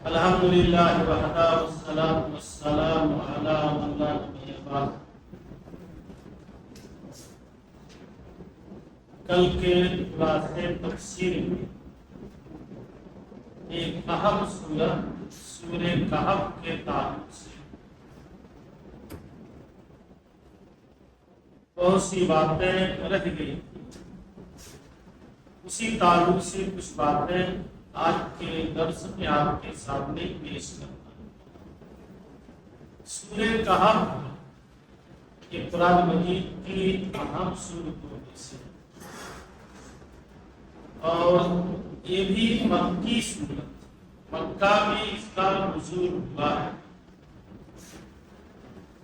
الحمدللہ وحدہ والصلاة والسلام علی من لا نبی بعد۔ کل کے خلاصے تفسیر میں ایک اہم سورہ کہف کے تعلق سے بہت سی باتیں رہ گئی، اسی تعلق سے کچھ باتیں آج کے درس میں آپ کے سامنے پیش کرتا ہوں۔ سورہ کہف یہ قرآن مجید کی اہم سورتوں میں سے اور یہ بھی مکی سورت، مکہ میں اس کا نزول ہوا ہے۔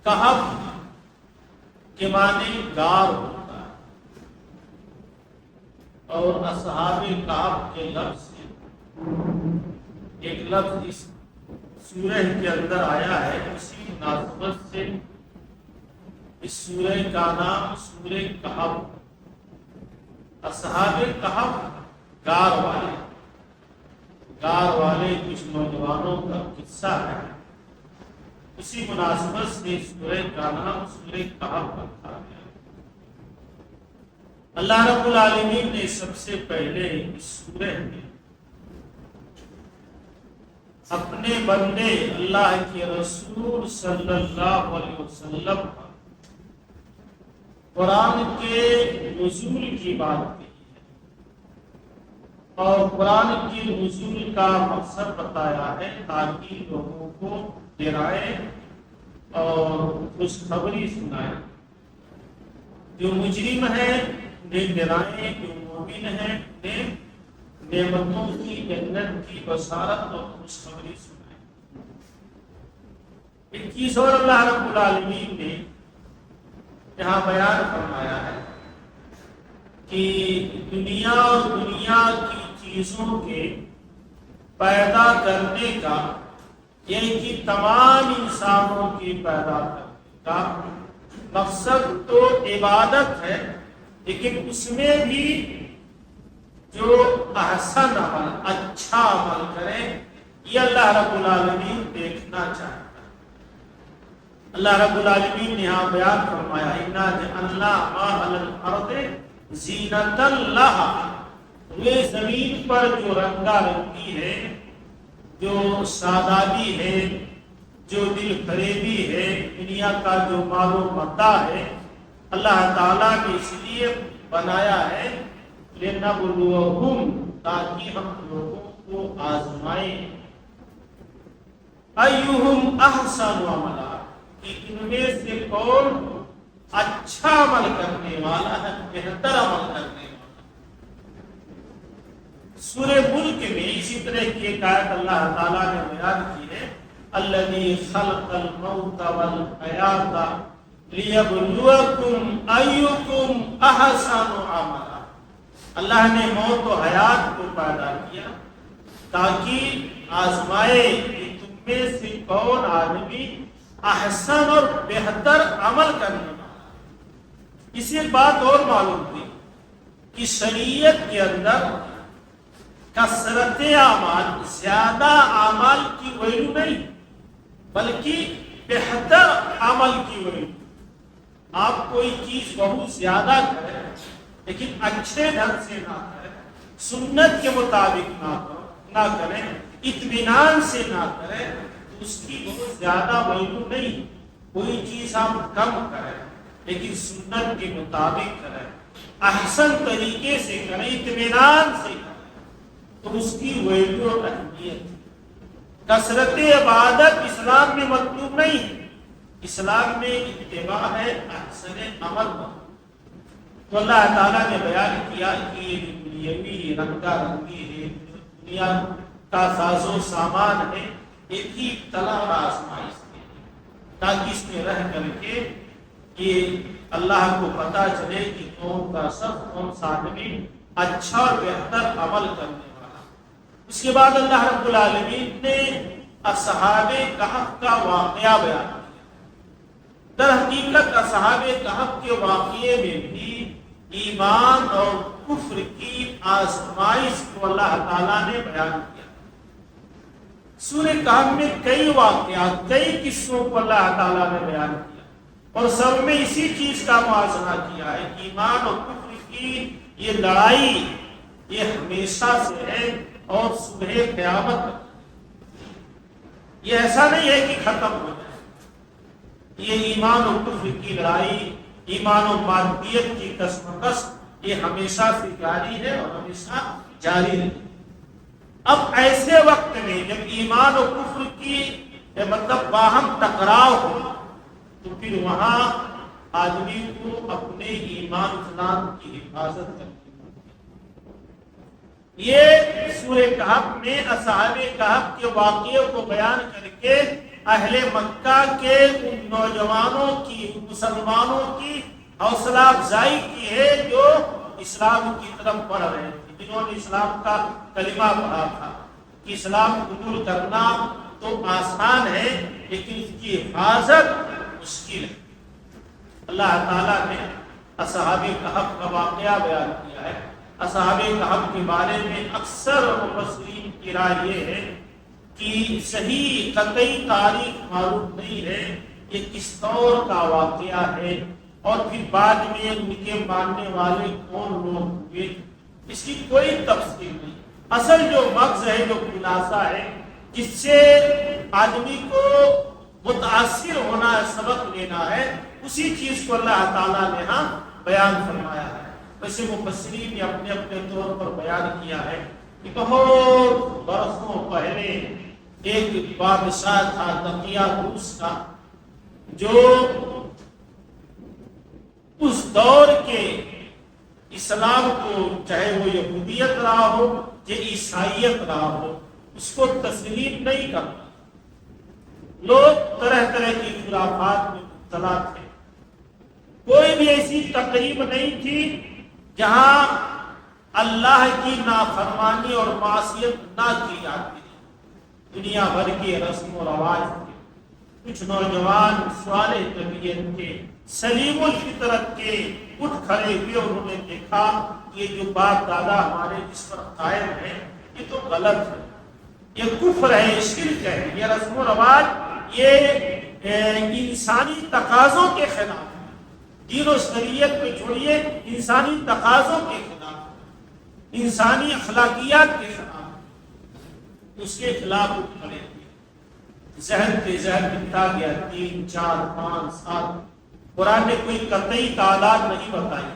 کہف کے معنی غار ہوتا ہے اور اصحاب کہف کے لفظ سے ایک لفظ اس سورہ کے اندر آیا ہے، اسی مناسبت سے اس سورہ کا نام سورہ کہف۔ اصحاب کہف غار والے کچھ نوجوانوں کا قصہ ہے، اسی مناسبت سے سورہ کا نام سورہ کہف رکھا گیا۔ اللہ رب العالمین نے سب سے پہلے اس سورہ میں اپنے بندے اللہ کے رسول صلی اللہ علیہ وسلم قرآن کے نزول کی بات کی ہے اور قرآن کی نزول کا مقصد بتایا ہے تاکہ لوگوں کو ڈرائے اور خوشخبری سنائے۔ جو مجرم ہے انہیں ڈرائیں، جو مومن ہے انہیں نعمتوں کی جنت کی بشارت اور خوشخبری سنائے۔ 21 اور اللہ رب العالمین نے یہاں بیان فرمایا ہے کہ دنیا اور دنیا کی چیزوں کے پیدا کرنے کا، یعنی کہ تمام انسانوں کی پیدا کرنے کا مقصد تو عبادت ہے، لیکن اس میں بھی جو احسن عمل، اچھا عمل کرے، یہ اللہ رب العالمین دیکھنا چاہتا ہے۔ اللہ رب العالمین نے یہاں بیان فرمایا اِنَّا جَعَلْنَا مَا عَلَى الْأَرْضِ زِینَةً لَهَا، یہ زمین پر جو رنگا رنگی ہے، جو سادگی ہے، جو دل فریبی ہے، دنیا کا جو مال و متاع ہے، اللہ تعالیٰ نے اس لیے بنایا ہے لِنَبْلُوَهُمْ، تاکہ ہم لوگوں کو آزمائیں، أَيُّهُمْ أَحْسَنُ عَمَلًا، کہ ان میں سے کون اچھا عمل کرنے والا ہے، بہتر عمل کرنے والا۔ سورہ ملک میں اسی طرح کی ایک آیت اللہ تعالیٰ نے بیان کی ہے الذی خلق الموت والحیاۃ لیبلوکم ایکم احسن عملا، اللہ نے موت و حیات کو پیدا کیا تاکہ آزمائے کہ تم میں سے کون آدمی احسن اور بہتر عمل کرنے والا۔ اس سے ایک بات اور معلوم ہوئی کہ شریعت کے اندر کثرت اعمال، زیادہ اعمال کی ویلو نہیں، بلکہ بہتر عمل کی ویلو۔ آپ کوئی چیز بہت زیادہ کریں لیکن اچھے ڈھنگ سے نہ کریں، سنت کے مطابق نہ کریں، اطمینان سے نہ کریں، تو اس کی بہت زیادہ ویلو نہیں۔ کوئی چیز آپ کم کریں لیکن سنت کے مطابق کریں، احسن طریقے سے کریں، اطمینان سے کریں، تو اس کی ویلو اور اہمیت۔ کثرت عبادت اسلام میں مطلوب نہیں، اسلام میں اتباع ہے احسن عمل۔ تو اللہ تعالیٰ نے بیان کیا کہ یہ دنیاوی رنگا رنگی ہے، دنیا کا ساز و سامان ہے، ایک ہی ابتلا اور آزمائش ہے، تاکہ اس میں رہ کر کے یہ اللہ کو پتہ چلے کہ کون کا شخص، کون سا آدمی اچھا اور بہتر عمل کرنے والا۔ اس کے بعد اللہ رب العالمین نے اصحاب کہف کا واقعہ بیان کیا۔ در حقیقت اصحاب کہف کے واقعے میں بھی ایمان اور کفر کی آزمائش کو اللہ تعالیٰ نے بیان کیا۔ سورہ کہف میں کئی واقعات، کئی قصوں کو اللہ تعالیٰ نے بیان کیا اور سب میں اسی چیز کا موازنہ کیا ہے کہ ایمان اور کفر کی یہ لڑائی یہ ہمیشہ سے ہے اور صبح قیامت تک۔ یہ ایسا نہیں ہے کہ ختم ہو جائے، یہ ایمان اور کفر کی لڑائی، ایمان و مادیت کی کشمکش یہ ہمیشہ سے جاری ہے اور ہمیشہ جاری رہے۔ اب ایسے وقت میں جب ایمان و کفر کی مطلب باہم ٹکراؤ ہو تو پھر وہاں آدمی کو اپنے ایمان اسلام کی حفاظت کرنی۔ یہ سورہ کہف میں اصحاب کہف کے واقعے کو بیان کر کے اہل مکہ کے ان نوجوانوں کی، مسلمانوں کی حوصلہ افزائی کی ہے جو اسلام کی طرف بڑھ رہے تھے، جنہوں نے اسلام کا کلمہ پڑھا تھا کہ اسلام قبول کرنا تو آسان ہے لیکن اس کی حفاظت مشکل ہے۔ اللہ تعالیٰ نے اصحاب کہف کا واقعہ بیان کیا ہے۔ اصحاب کہف کے بارے میں اکثر مفسرین کی رائے یہ ہے کہ صحیح قطعی تاریخ معلوم نہیں ہے یہ کس طور کا واقعہ ہے اور پھر بعد میں ان کے ماننے والے کون لوگ ہوئے، اس کی کوئی تفصیل نہیں۔ اصل جو مغز ہے، جو خلاصہ ہے جس سے آدمی کو متاثر ہونا ہے، سبق لینا ہے، اسی چیز کو اللہ تعالیٰ نے ہاں بیان فرمایا ہے۔ ویسے مفسرین نے اپنے اپنے طور پر بیان کیا ہے کہ بہت برسوں پہلے ایک بادشاہ تھا دقیانوس کا، جو اس دور کے اسلام کو، چاہے وہ یہودیت رہا ہو یا عیسائیت رہا ہو، اس کو تسلیم نہیں کرتا۔ لوگ طرح طرح کی خرافات میں مبتلا تھے۔ کوئی بھی ایسی تقریب نہیں تھی جہاں اللہ کی نافرمانی اور معصیت نہ کی جاتی تھی۔ دنیا بھر کے رسم و رواج تھے۔ کچھ نوجوان صالح طبیعت کے، سلیم الفطرت کے اٹھ کھڑے ہوئے، انہوں نے دیکھا یہ جو باپ دادا ہمارے جس پر قائم ہے یہ تو غلط ہے، یہ کفر ہے، شرک ہے، یہ رسم و رواج یہ انسانی تقاضوں کے خلاف ہے، دین و شریعت کو چھوڑیے، انسانی تقاضوں کے خلاف، انسانی اخلاقیات کے خلاف، اس کے خلاف اٹھ کھڑے ہوئے۔ زہر کے زہر بنتا گیا، 3 4 5 7، قرآن نے کوئی قطعی تعداد نہیں بتائی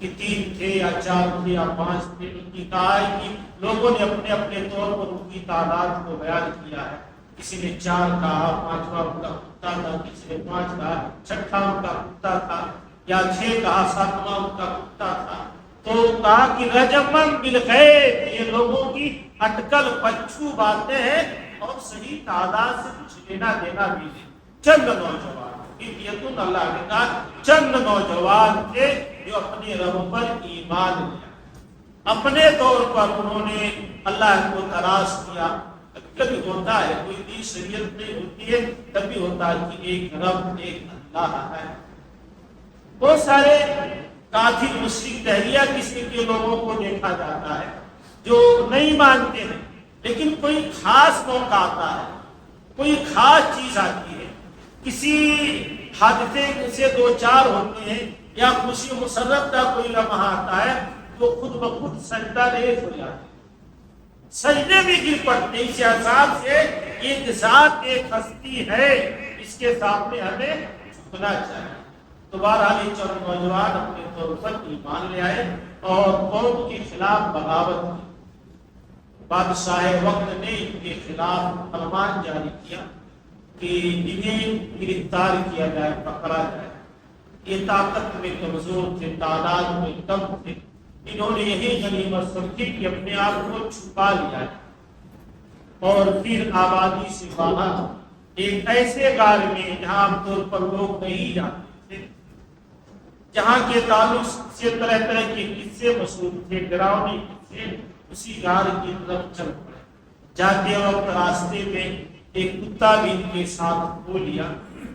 کہ 3 تھے یا 4 تھے یا 5 تھے، ان کی کہا ہے کہ لوگوں نے اپنے اپنے طور پر ان کی تعداد کو بیان کیا ہے۔ کسی نے 4 کہا، 5واں ان کا کتا تھا، کسی نے 5 کہا، 6واں ان کا کتا تھا، یا 6 کہا، 7واں ان کا کتا تھا۔ تو کہا کہ رجمن بالغیب، یہ لوگوں کی اٹکل پچھو باتیں ہیں اور صحیح تعداد سے کچھ لینا دینا بھی نہیں۔ چند نوجوان، اللہ نے کہا چند نوجوان تھے جو اپنے رب پر ایمان لیا، اپنے طور پر انہوں نے اللہ کو تلاش کیا۔ کبھی ہوتا ہے کوئی بھی شریعت نہیں ہوتی ہے، کبھی ہوتا ہے کہ ایک رب ایک اللہ ہے۔ بہت سارے کافر مشرک دہریہ قسم کے لوگوں کو دیکھا جاتا ہے جو نہیں مانتے ہیں، لیکن کوئی خاص موقع آتا ہے، کوئی خاص چیز آتی ہے، کسی حادثے سے 2 4 ہوتے ہیں یا خوشی مسرت کا کوئی لمحہ آتا ہے تو خود بخود سجدہ ریز ہو جاتے ہیں، سجدے میں گر پڑتے ہیں، اس احساس سے ایک ذات ایک ہستی ہے، اس کے سامنے ہمیں جھکنا چاہیے۔ تو بہرحال یہ چند نوجوان اپنے طور پر ایمان لے آئے اور قوم کے خلاف بغاوت کی۔ بادشاہ وقت نے ان کے خلاف فرمان جاری کیا کہ انہیں گرفتار کیا جائے، پکڑا جائے۔ یہ طاقت میں کمزور تھے، تعداد میں کم تھے، انہوں نے یہی غنیمت سمجھی کہ اپنے آپ کو چھپا لیا اور پھر آبادی سے باہر ایک ایسے غار میں جہاں عام طور پر لوگ نہیں جاتے تھے، جہاں کے تعلق سے طرح طرح کے قصے مشہور تھے، ڈراؤنے قصے، اسی غار کی طرف چل پڑے۔ جاتے وقت راستے میں ایک کتا بھی ان کے ساتھ کھو لیا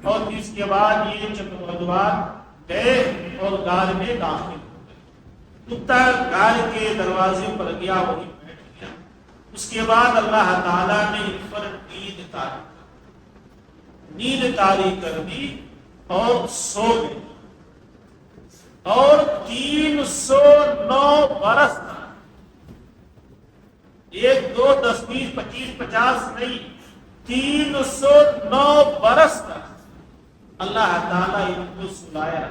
اور پھر اس کے بعد یہ چند نوجوان گئے اور غار میں داخل ہو گئے۔ کتا غار کے دروازے پر گیا، وہیں بیٹھ گیا اس کے بعد اللہ تعالیٰ نے ان پر نیند طاری کر دی اور سو گئے، اور 309 برس تک، 1 2 10 20 25 50 نہیں، 309 برس تک اللہ تعالیٰ ان کو سلایا۔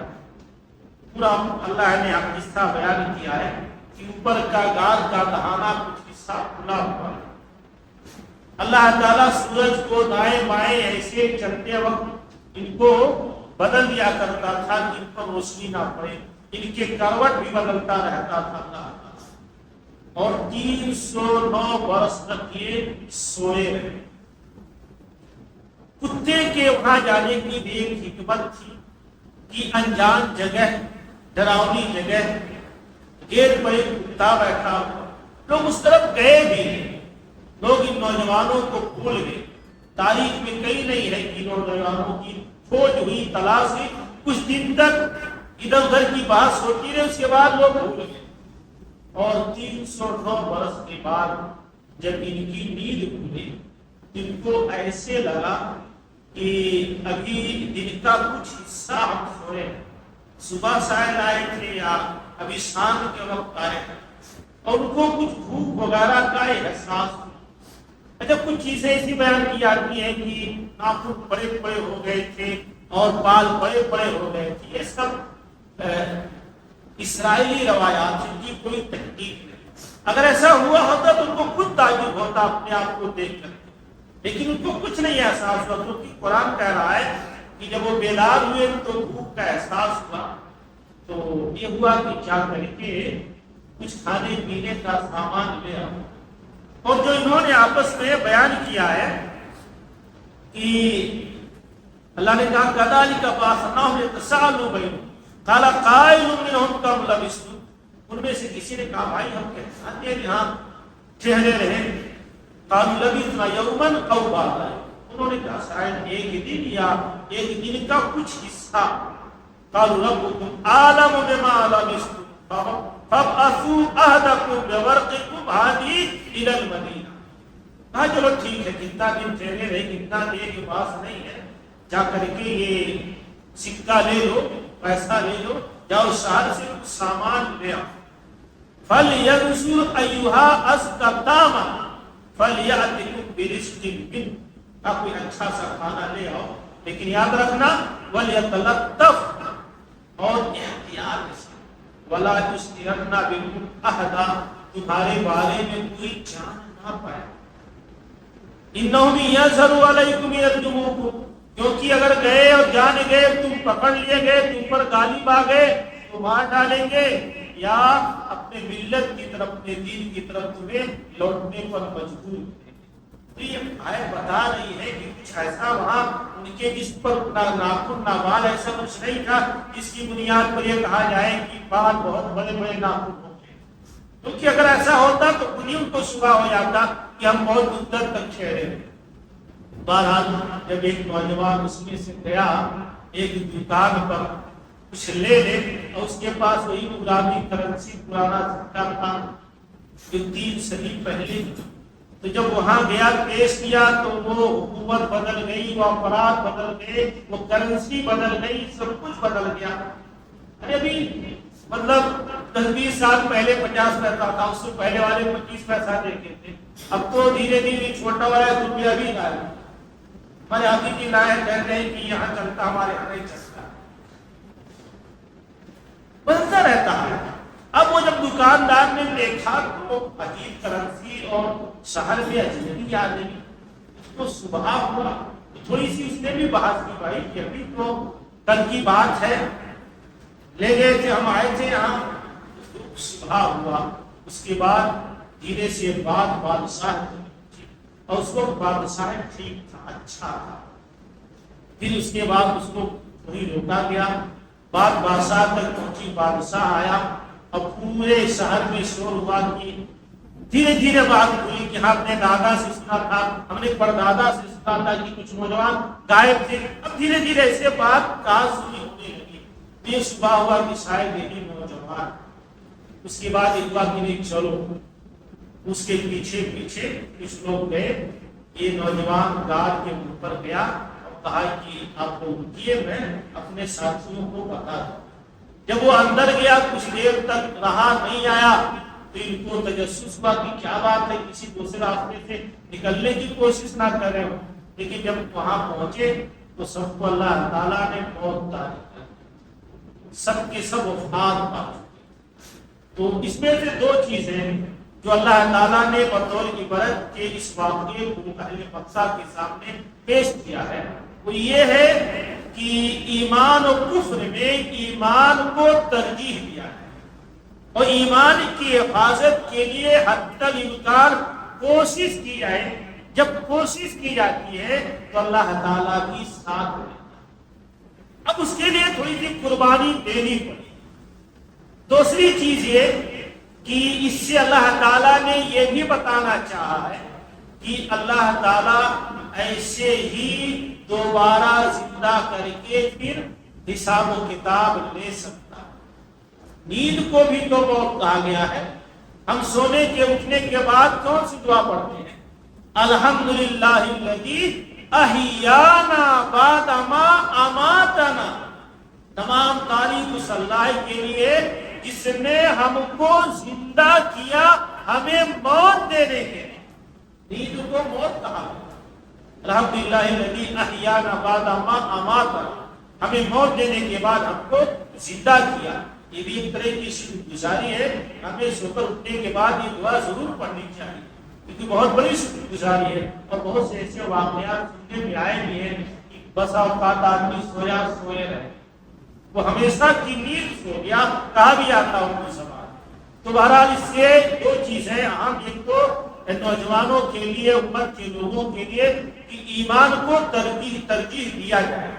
پورا اللہ نے اب قصہ بیان کیا ہے کہ اوپر کا گار کا دہانا کچھ حصہ کھلا ہوا ہے۔ اللہ تعالیٰ سورج کو دائیں بائیں ایسے چلتے وقت ان کو بدل دیا کرتا تھا کہ ان پر روشنی نہ پڑے، ان کے کروٹ بھی بدلتا رہتا تھا اللہ تعالیٰ، اور 309 برس تک یہ سوئے رہے۔ کتے کے وہاں جانے کی بھی ایک حکمت تھی کہ انجان جگہ، ڈراؤنی جگہ، گیٹ پر ایک کتا بیٹھا ہوا، لوگ اس طرف گئے بھی نہیں، لوگ ان نوجوانوں کو بھول گئے۔ تاریخ میں کئی نہیں ہے کہ نوجوانوں کی کھوج ہوئی، تلاش ہوئی، کچھ دن تک ادھر ادھر کی بات ہوتی رہی، اس کے بعد لوگ بھول گئے۔ اور 309 برس کے بعد جب ان کی نیند کھلی، ان کو ایسے لگا کہ ابھی دن کا کچھ حصہ ہم سوئے ہیں، صبح شاید آئے تھے یا ابھی شام کے وقت آئے تھے، اور ان کو کچھ بھوک وغیرہ کا احساس ہوا۔ اچھا، کچھ چیزیں ایسی بیان کی جاتی ہیں کہ ناخن بڑے بڑے ہو گئے تھے اور بال بڑے بڑے ہو گئے تھے، یہ سب اسرائیلی روایات ہیں، کی کوئی تحقیق نہیں۔ اگر ایسا ہوا ہوتا تو ان کو خود تعجب ہوتا اپنے آپ کو دیکھ کر، لیکن ان کو کچھ نہیں احساس ہوا، کیونکہ قرآن کہہ رہا ہے کہ جب وہ بیدار ہوئے تو بھوک کا احساس ہوا، تو یہ ہوا کہ جا کر کے کچھ کھانے پینے کا سامان لے آؤ۔ اور جو انہوں نے آپس میں بیان کیا ہے کہ اللہ نے کہا کذالک بعثناہم یتساءلوا بینہم قال قائل منہم کم لبثتم، ان میں سے کسی نے کہا بھائی ہم کہتے ہیں یہاں ٹھہرے رہے، قالوا لبثنا یوما او بعض، انہوں نے کہا شاید ایک دن یا ایک دن کا کچھ حصہ، قالوا ربکم اعلم بما لبثتم فَابْعَثُوا أَحَدَكُمْ بِوَرْقِكُمْ هَٰذِهِ إِلَى الْمَدِينَةِ، کہا چلو ٹھیک ہے، کتنا دن ٹھہرے رہے، کتنا دیر کے پاس نہیں ہے، جا کر کے یہ سکہ لے لو، پیسہ لے لو، جاؤ شہر سے کچھ سامان لے آؤ۔ فَلْيَنْظُرْ أَيُّهَا أَزْكَىٰ طَعَامًا فَلْيَأْتِكُم بِرِزْقٍ مِّنْهُ، آپ کوئی اچھا سا کھانا لے آؤ، لیکن یاد رکھنا وَلْيَتَلَطَّفْ، اور احتیاط کے ساتھ، وَلَا يُسْرِفْنَ بِكُمْ أَحَدًا، تمہارے بارے میں کوئی جان نہ پائے، إِنَّهُمْ يَظْهَرُوا عَلَيْكُمْ يَرْجُمُوكُمْ، کیونکہ اگر گئے اور جان گئے، تم پکڑ لیے گئے، تم پر غالب آ گئے تو مار ڈالیں گے، یا اپنے ملت کی طرف، اپنے دین کی طرف تمہیں لوٹنے پر مجبور کریں گے۔ تو یہ آیت بتا رہی ہے کہ کچھ ایسا وہاں ان کے جس پر نہ ناخن نہ بال، ایسا کچھ نہیں تھا جس کی بنیاد پر یہ کہا جائے کہ بال بہت بڑے بڑے ناخن ہوں گے، کیونکہ اگر ایسا ہوتا تو خود ہی ان کو شبہ ہو جاتا کہ ہم بہت مدت تک ٹھہرے ہیں۔ بہرحال جب ایک نوجوان اس میں سے گیا ایک دکان پر کچھ لے اور اس کے پاس وہی غلامی کرنسی پرانا سکہ تھا جو 3 صدی پہلے، تو جب وہاں گیا پیش کیا تو وہ حکومت بدل گئی، وہ افراد بدل گئے، وہ کرنسی بدل گئی، سب کچھ بدل گیا۔ ابھی مطلب 10-20 سال پہلے 50 پیسہ تھا، اس سے پہلے والے 25 پیسہ دیتے تھے، اب تو دھیرے دھیرے چھوٹا والا روپیہ بھی لائے، ہمارے ابھی کی لائے کہتے ہیں کہ یہاں چلتا، ہمارے یہاں نہیں چلتا، بدلتا رہتا ہے۔ اب وہ جب دکاندار نے دیکھا تو عجیب کرنسی اور شہر میں اجنبی آدمی، اس کو صبح ہوا، تھوڑی سی اس نے بھی بحث کی، بھائی کہ ابھی تو کل کی بات ہے، لے گئے تھے، ہم آئے تھے یہاں، صبح ہوا۔ اس کے بعد دھیرے سے بات بادشاہ کی، اور اس کو بادشاہ ٹھیک تھا، اچھا تھا، پھر اس کے بعد اس کو وہی روکا گیا، بات بادشاہ تک پہنچی، بادشاہ آیا اور پورے شہر میں شور ہوا کہ دھیرے دھیرے بات ہوئی کہ ہم نے دادا سے سنا تھا، ہم نے پردادا سے سنا تھا کہ کچھ نوجوان غائب تھے، اب دھیرے دھیرے ایسے بات کہاں سنی ہونے لگی۔ یہ صبح ہوا کہ شاید یہی نوجوان، اس کے بعد ایک بار کہ نہیں چلو اس کے پیچھے پیچھے کچھ لوگ گئے، یہ نوجوان گارڈ کے اوپر گیا اور کہا کہ آپ لوگ رکیے، میں اپنے ساتھیوں کو بتا دوں۔ جب وہ اندر گیا کچھ دیر تک رہا، نہیں آیا، تو ان کو تجسس ہوا کہ کیا بات ہے، کسی دوسرے راستے سے نکلنے کی کوشش نہ کرے ہو۔ لیکن جب وہاں پہنچے تو سب کو اللہ تعالیٰ نے موت طاری کر دی، سب کے سب وفات پا چکے۔ تو اس میں سے دو چیزیں جو اللہ تعالیٰ نے بطور عبرت کے اس واقعے کو اہل مکہ کے سامنے پیش کیا ہے، وہ یہ ہے کہ ایمان و کفر میں ایمان کو ترجیح دیا ہے، اور ایمان کی حفاظت کے لیے حتی الامکان کوشش کی جائے۔ جب کوشش کی جاتی ہے تو اللہ تعالیٰ بھی ساتھ دیتا ہے۔ اب اس کے لیے تھوڑی سی قربانی دینی پڑی۔ دوسری چیز یہ کہ اس سے اللہ تعالیٰ نے یہ بھی بتانا چاہا ہے کہ اللہ تعالیٰ ایسے ہی دوبارہ زندہ کر کے پھر حساب و کتاب لے سکتا ہے۔ نیند کو بھی تو موت کہا گیا ہے۔ ہم سونے کے اٹھنے کے بعد کون سی دعا پڑھتے ہیں؟ الحمدللہ الذی احیانا بعد ما اماتنا۔ تمام تعریف اس اللہ کے لیے جس نے ہم کو زندہ کیا ہمیں موت دینے کے لیے۔ نیند کو موت کہا ہے۔ الحمدللہ الذی احیانا بعد ما اماتنا، ہمیں موت دینے کے بعد ہم کو زندہ کیا۔ یہ بھی ایک طرح کی شکر گزاری ہے۔ ہمیں سو کر اٹھنے کے بعد یہ دعا ضرور پڑھنی چاہیے، کیونکہ بہت بڑی شکر گزاری ہے۔ اور بہت سے ایسے واقعات سننے میں آئے بھی ہیں کہ بسا اوقات آدمی سویا سوئے رہے، وہ ہمیشہ کی نیند سو گیا، کہا بھی آتا ان کو سوال۔ تو بہرحال اس سے دو چیزیں اہم، ایک تو نوجوانوں کے لیے، امت کے لوگوں کے لیے کہ ایمان کو ترجیح دیا جائے،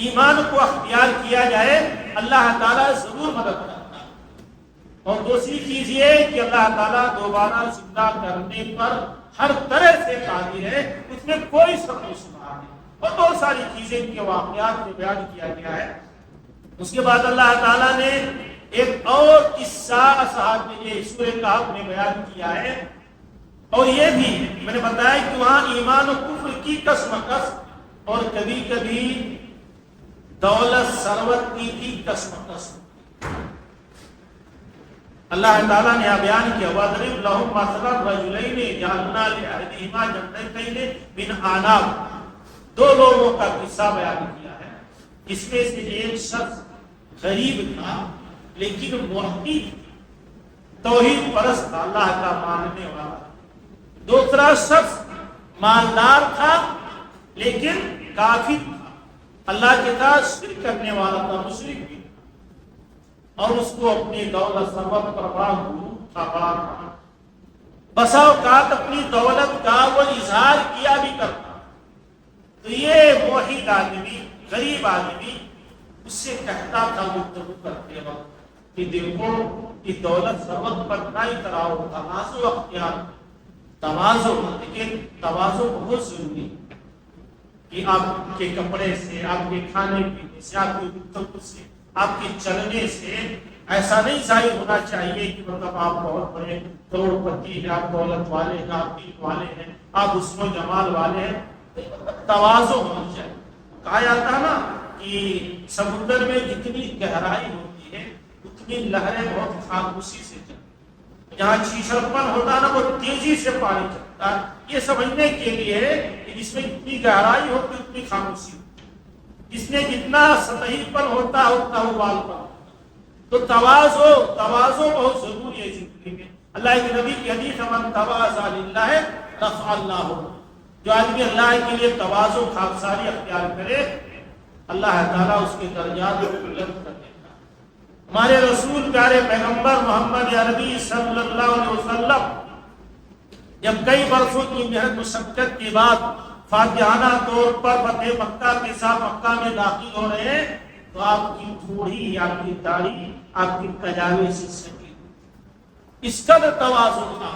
ایمان کو اختیار کیا جائے، اللہ تعالیٰ ضرور مدد کرتا ہے۔ اور دوسری چیز یہ کہ اللہ تعالیٰ دوبارہ زندہ کرنے پر ہر طرح سے قادر ہے، اس میں کوئی شک و شبہ نہیں۔ اور بہت ساری چیزیں کے واقعات میں بیان کیا گیا ہے۔ اس کے بعد اللہ تعالیٰ نے ایک اور قصہ اصحاب سورہ کہف میں بیان کیا ہے، اور یہ بھی میں نے بتایا کہ وہاں ایمان و کفر کی کشمکش اور کبھی کبھی دولت ثروت کی بھی کشمکش۔ اللہ تعالیٰ نے بیان کیا وَاضْرِبْ لَهُمْ مَثَلًا رَجُلَيْنِ جَعَلْنَا لِأَحَدِهِمَا جَنَّتَيْنِ مِنْ أَعْنَابٍ۔ دو لوگوں کا قصہ بیان کیا ہے، جس میں سے ایک شخص غریب تھا لیکن موحد، توحید پرست تھا، اللہ کا ماننے والا۔ دوسرا شخص مالدار تھا لیکن کافر تھا، اللہ کے ساتھ شرک کرنے والا تھا، مشرک بھی، اور اس کو اپنی دولت ثروت پر بڑا بسا اوقات اپنی دولت کا وہ اظہار کیا بھی کرتا۔ تو یہ موحد آدمی، غریب آدمی اس سے کہتا تھا گفتگو کرتے وقت کہ دیکھو کہ دولت ثروت پر نہ اتراؤ، تواضع اختیار، تواضع، لیکن تواضع بہت ضروری ہے کہ آپ کے کپڑے سے، آپ کے کھانے پینے سے، آپ کے گفتگو سے، آپ کے چلنے سے ایسا نہیں ظاہر ہونا چاہیے کہ مطلب آپ بہت بڑے کروڑ پتی ہیں، آپ دولت والے ہیں، آپ دین والے ہیں، آپ حسن و جمال والے ہیں۔ تواضع ہونا چاہیے۔ کہا جاتا ہے نا کہ سمندر میں جتنی گہرائی ہوتی ہے اتنی لہریں بہت خاموشی سے چلتی، جہاں چھیچڑپن ہوتا ہے نا وہ تیزی سے پانی چلتا ہے۔ یہ سمجھنے کے لیے کہ جس میں جتنی گہرائی ہوتی اتنی خاموشی ہوتی، جس میں جتنا سطحی پر ہوتا ہے اتنا وال پر۔ تو تواضع بہت ضروری ہے زندگی میں۔ اللہ کے نبی کی حدیث من تواضع للہ رفع اللہ، جو آدمی اللہ کے لیے تواضع خاکساری اختیار کرے اللہ تعالیٰ اس کے درجات کو بلند کر دیتا ہے۔ ہمارے رسول پیارے پیغمبر محمد عربی صلی اللہ علیہ وسلم جب کئی برسوں کی محنت مشقت کے بعد فاتحانہ طور پر فتح مکہ کے ساتھ مکہ میں داخل ہو رہے ہیں تو آپ کی تھوڑی، آپ کی داڑھی، آپ کی پجامے سے سکی، اس قدر تواضع تھا۔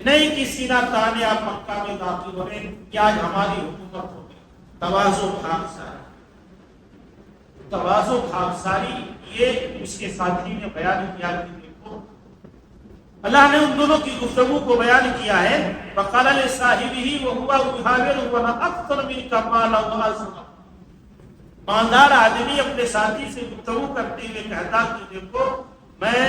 نہیں کہ سینہ تانے آپ مکہ میں داخل ہو رہے ہیں کہ آج ہماری حکومت ہو گئی۔ تواضع خاکساری، تواضع خاکساری، یہ اس کے ساتھی نے بیان کیا کہ دیکھو اللہ نے ان دونوں کی گفتگو کو بیان کیا ہے وقال لصاحبہ وهو يحاور وانا اكثر منك مالا وعزا. مالدار آدمی اپنے ساتھی سے گفتگو کرتے ہوئے کہتا کہ دیکھو میں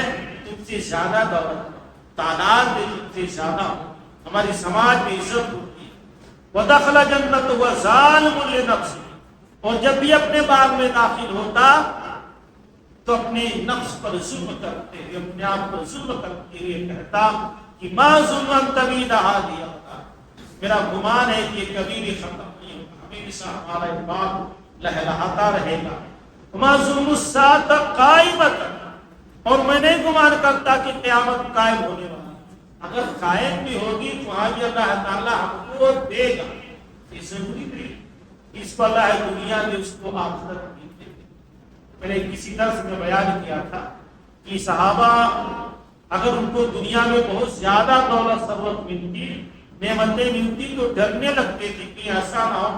تم سے زیادہ دولت تعداد میں تم سے زیادہ ہوں, ہماری سماج میں عزت ہوتی ہے. ودخل جنت وظالم لنفسه, اور جب بھی اپنے باغ میں داخل ہوتا تو اپنے نفس پر ظلم کرتے ہوئے اپنے آپ پر ظلم کرتے ہوئے کہتا کہ ما ظلم طویل هذه, میرا گمان ہے کہ یہ کبھی بھی ختم نہیں ہوگا, ہمیشہ ہمارا یہ باغ لہلہاتا رہے گا. ما ظلم الساعۃ قائمۃ, اور میں نہیں گمان کرتا کہ قیامت قائم ہونے والا, اگر قائم بھی ہوگی تو وہاں بھی اللہ تعالیٰ ہم کو دے گا, یہ ضروری نہیں. اس پر اللہ دنیا میں اس کو آخرت بھی دے گا. میں نے کسی درس میں بیان کیا تھا کہ صحابہ اگر ان کو دنیا میں بہت زیادہ دولت ثروت ملتی, نعمتیں ملتی, تو ڈرنے لگتے تھے کہ ایسا نہ ہو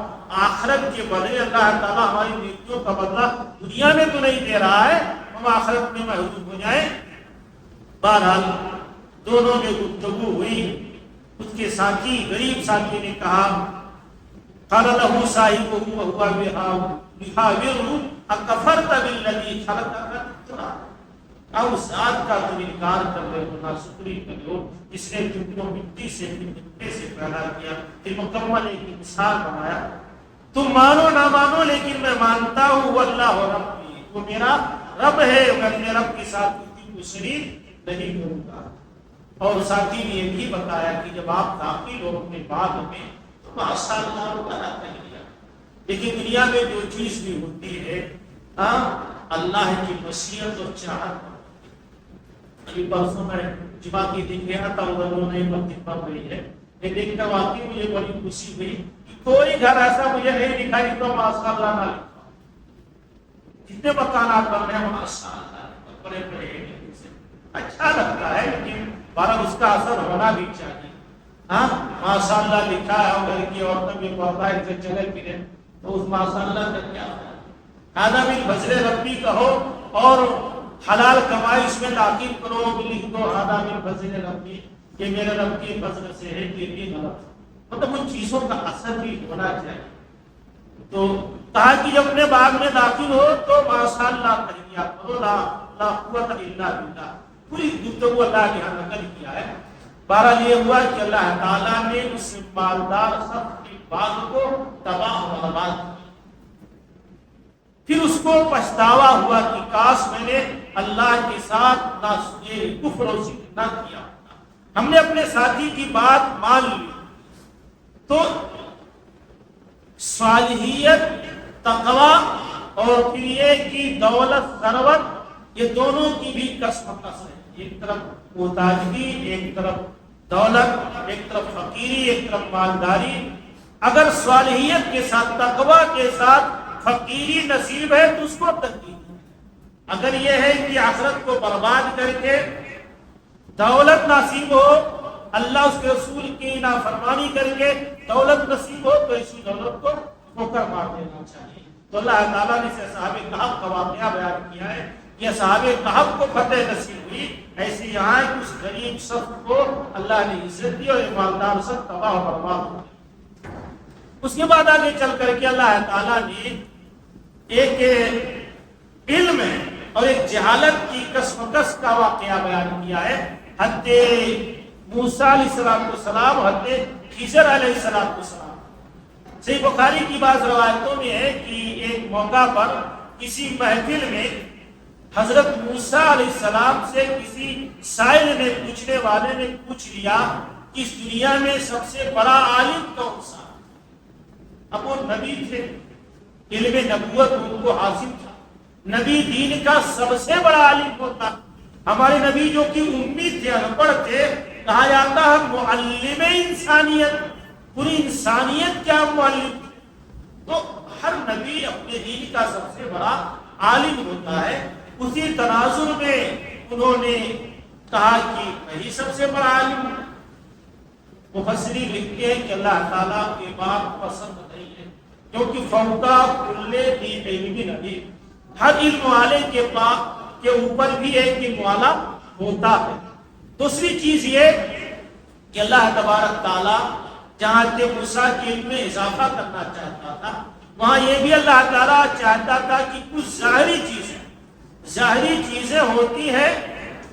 آخرت کے بدلے اللہ تعالیٰ ہماری نیکیوں کا بدلہ دنیا میں تو نہیں دے رہا ہے, ہم آخرت میں محروم ہو جائیں. بہرحال دونوں میں گفتگو ہوئی. اس کے ساتھی غریب ساتھی نے کہا قال له صاحبه وهو يحاوره اكفرت بالذي خلقك, اب ذات کا تم انکار کر رہے ہو, ناشکری کر رہے ہو, جس نے تم کو مٹی سے مٹی سے پیدا کیا, پھر مکمل ایک انسان بنایا. تم مانو نہ مانو لیکن میں مانتا ہوں واللہ ربی, وہ میرا رب ہے, میں اپنے رب کے ساتھ کسی کو شریک نہیں کروں گا. اور ساتھی نے یہ بھی بتایا کہ جب آپ داخل ہو اپنے باغ میں تو ماشاء اللہ وغیرہ کہہ لیا, لیکن دنیا میں جو چیز بھی ہوتی ہے اللہ کی مشیت اور چاہت. ابھی پرسوں میں جمعہ کی دن گیا تھا, انہوں نے مسجد پڑھ رہی ہے, یہ دیکھ کر واقعی مجھے بڑی خوشی ہوئی کہ کوئی گھر ایسا مجھے نہیں دکھائی تو ماشاء اللہ نہ لکھا. جتنے مکانات بن رہے ہیں ماشاء اللہ بڑے بڑے اچھا لگتا ہے, لیکن بارہ اس کا اثر ہونا بھی چاہیے. ہاں ماشاء اللہ لکھا ہے, اور گھر کی عورتیں بھی پڑھتا ہے سے چلے پھرے تو اس ماشاء اللہ کا کیا ہے. آدم الفضل ربی کہو اور حلال کمائی اس میں داخل کرو, لکھ دو آدم الفضل ربی, یہ میرے رب کے فضل سے ہے, یہ بھی غلط. مطلب ان چیزوں کا اثر بھی ہونا چاہیے. تو کہا کہ جب اپنے باغ میں داخل ہو تو ماشاء اللہ کہیے کرو, لا قوت الا باللہ. پوری گفتگو اللہ نے یہاں نقل کیا ہے. بہرحال یہ ہوا کہ اللہ تعالیٰ نے اس مالدار شخص کے باغ کو تباہ و برباد کیا. پھر اس کو پچھتاوا ہوا کہ کاش میں نے اللہ کے ساتھ نہ کفر و شرک نہ کیا, ہم نے اپنے ساتھی کی بات مان لی. تو صالحیت, تقوی اور پھر یہ کہ دولت ثروت, یہ دونوں کی بھی کسمکس ہے. ایک طرف محتاجگی, ایک طرف دولت, ایک طرف فقیری, ایک طرف مالداری. اگر صالحیت کے ساتھ تقوی کے ساتھ فقیری نصیب ہے تو اس کو تقدیر ہے. اگر یہ ہے کہ آخرت کو برباد کر کے دولت نصیب ہو, اللہ اس کے رسول کی نافرمانی کر کے دولت نصیب ہو, تو اسی دولت کو ٹھوکر مار دینا چاہیے. تو اللہ تعالیٰ نے اسے صحابہ کہف کا واقعہ بیان کیا ہے. یہ صحابہ کہف کو فتح نصیب ہوئی, ایسے یہاں اس غریب شخص کو اللہ نے عزت دی اور ایماندار شخص تباہ و برباد ہو. اس کے بعد آگے چل کر کے اللہ تعالیٰ نے ایک علم اور ایک جہالت کی کشمکش کا واقعہ بیان کیا ہے. حضرت موسیٰ علیہ السلام, حضرت خضر علیہ السلام. صحیح بخاری کی بعض روایتوں میں ہے کہ ایک موقع پر کسی محفل میں حضرت موسیٰ علیہ السلام سے کسی سائل نے, پوچھنے والے نے پوچھ لیا کہ اس دنیا میں سب سے بڑا عالم کون سا. اب وہ نبی تھے, علم نبوت ان کو حاصل تھا, نبی دین کا سب سے بڑا عالم ہوتا. ہمارے نبی جو کہ امی تھے, انپڑھ تھے, کہا جاتا ہے معلم انسانیت, پوری انسانیت کیا معلم. تو ہر نبی اپنے دین کا سب سے بڑا عالم ہوتا ہے. اسی تناظر میں انہوں نے کہا کہ وہی سب سے بڑا عالم. مفسرین لکھتے ہیں کہ اللہ تعالیٰ کی بات پسند نہیں ہے, کیونکہ فوقا کل ذی علم نبی, ہر علم والے کے اوپر بھی ایک علم والا ہوتا ہے. دوسری چیز یہ کہ اللہ تبارک تعالیٰ جہاں موسیٰ کے علم میں اضافہ کرنا چاہتا تھا، وہاں یہ بھی اللہ تعالیٰ چاہتا تھا کہ کچھ ظاہری چیزیں ہوتی ہیں